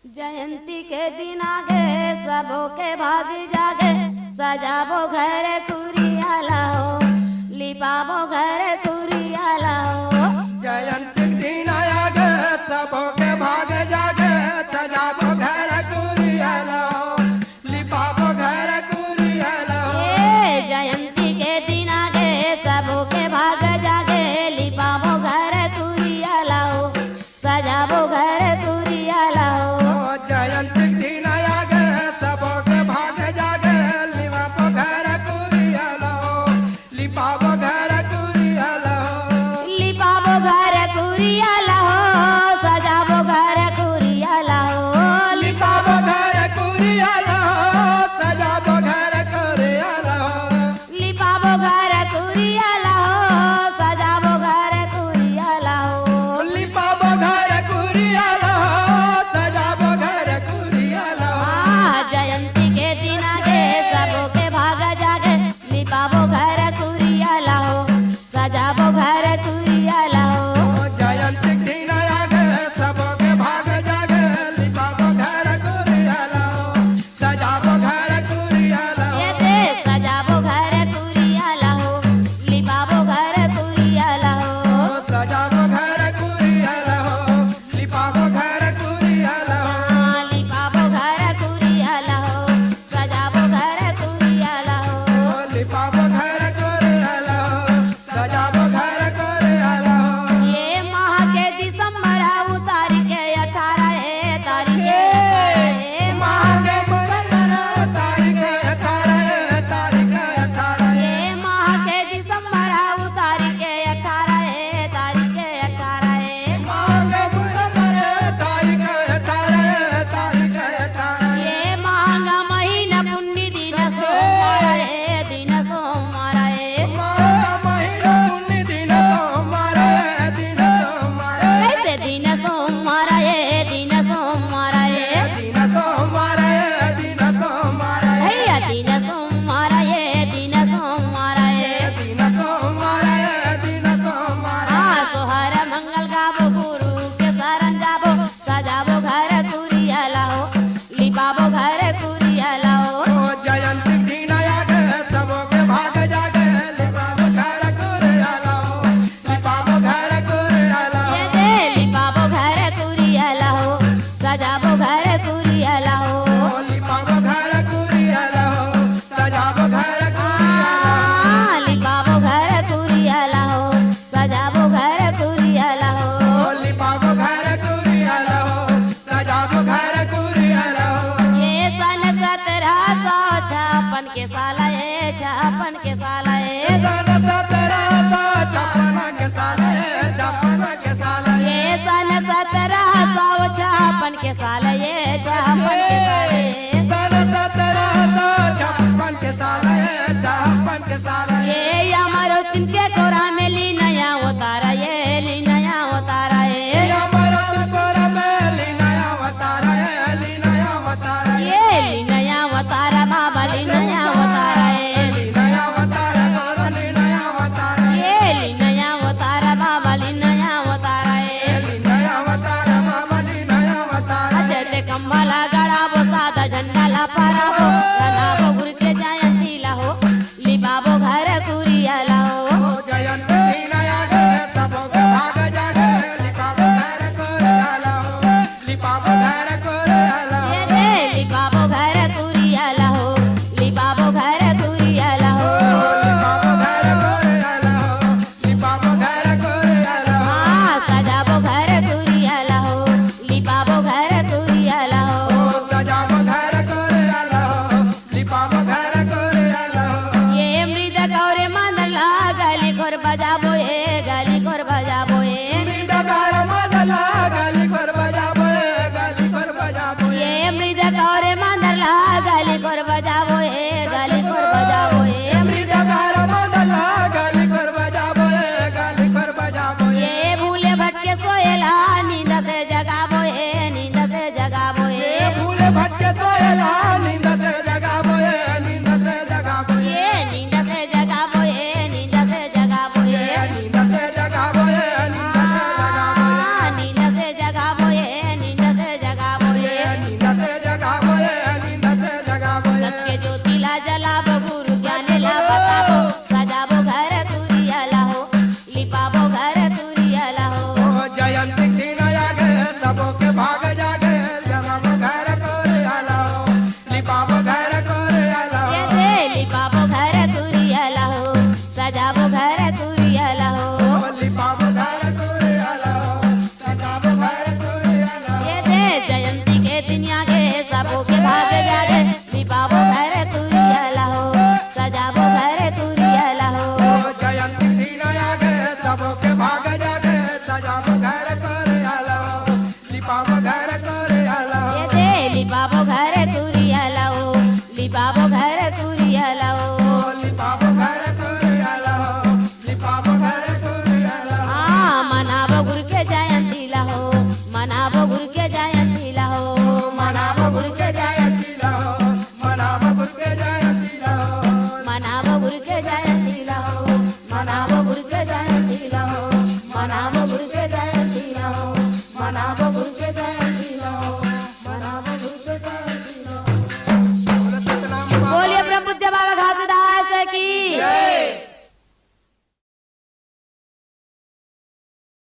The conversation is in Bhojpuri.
जयंती के दिन आगे सबों के भाग जागे, सजाबो घर कुरियाला हो, लिपाबो घर कुरियाला हो। जयंती के दिन आगे सबों के भाग जागे, सजाबो घर कुरियाला हो, लिपाबो घर कुरियाला हो। जयंती के दिन आगे सबों के भाग जागे, लिपाबो घर कुरियाला हो, सजाबो घर कुरियाला हो। जयंती के दिन आगे सबों के भाग जागे, लिपाबो घर कुरियाला हो, लिपाबो घर कुरियाला हो। लिपाबो घर कुरियाला हो, सजाबो घर कुरियाला हो, लिपाबो घर कुरियाला हो, सजाबो घर कुरियाला हो। लिपाबो घर कुरियाला हो, सजाबो घर कुरियाला हो। लिपाबो घर कुरियाला हो, सजाबो घर कुरियाला हो। जयंती के दिन आगे सबों के भाग जागे, लिपाबो घर कुरियाला हो, सजाबो घर कुरियाला हो। जयंती के दिन आगे सबों के भाग जागे, लिपाबो घर कुरियाला हो, सजाबो घर कुरियाला हो। सजाबो घर कुरियाला हो, लिपाबो घर कुरियाला हो। सजाबो घर कुरियाला हो, लिपाबो घर कुरियाला हो। लिपाबो घर कुरियाला हो, सजाबो घर कुरियाला हो। लिपाबो घर कुरियाला हो, सजाबो घर कुरियाला हो। ये माह के दिसंबर उतार के 18 तारीख ये माह के मुकद्दर तारीख 18 तारीख 18 ये माह के दिसंबर उतार के 18 तारीख 18 मांगे मुकद्दर तारीख 18 तारीख 18 ये मांगा महीना पुण्य दिन सोमवार है, दिन सोमवार है। महीना पुण्य दिन तुम्हारा दिन तुम्हारा कैसे दिन सोमवार है, दिन सोमवार है। दिन तुम्हारा दिन तुम्हारा भैया दिन सोमवार है, दिन सोमवार है। दिन तुम्हारा दिन तुम्हारा सोहर मंगल गाबो गुरु के शरण जाबो, सजाबो घर कुरियाला हो, लिपाबो घर कुरियाला हो। जयंती के दिन आगे सबों के भाग जागे, लिपाबो घर कुरियाला हो, लिपाबो घर कुरियाला हो। लिपाबो घर कुरियाला हो, सजाबो घर कुरियाला हो। लिपाबो घर कुरियाला हो, सजाबो घर कुरियाला हो। लिपाबो घर कुरियाला हो, सजाबो घर कुरियाला हो। लिपाबो घर कुरियाला हो, सजाबो घर कुरियाला हो। ये सन 1756 के साला ये 56 के साला ये सन 1756 के साल है, 56 के साल है। ये सन 1756 के साल ये 56 के साल ये सन 1756 के साल है, 56 के साल है। ये अमर तिनके कोरा में ली नया उतारा, ये ली नया उतारा ये हमारा तुकोरा में लीनाया अवतारा है, लीनाया अवतारा है। ये ली नया उतारा बाबा ली नया उतारा ये लीनाया अवतारा बाबा लीनाया अवतारा है। ये ली नया उतारा बाबा ली नया उतारा ये लीनाया अवतारा बाबा लीनाया अवतारा है। अजय कम्बला गड़ाबो सादा झंडा ला फहराबो, बनाबो गुरु के जयंती ला हो, लिपाबो घर कुरियाला हो। जयंती के दिन आगे सबों के भाग जागे, लिपाबो घर कुरियाला हो, लिपाबो घर कुरियाला हो। लिपाबो घर कुरियाला हो, लिपाबो घर कुरियाला हो। लिपाबो घर कुरियाला हो, लिपाबो घर कुरियाला हो। सजाबो घर कुरियाला हो, लिपाबो घर कुरियाला हो। सजाबो घर कुरियाला हो, लिपाबो घर कुरियाला हो। ये मृदक और मंदला गली घोर बजाबो ये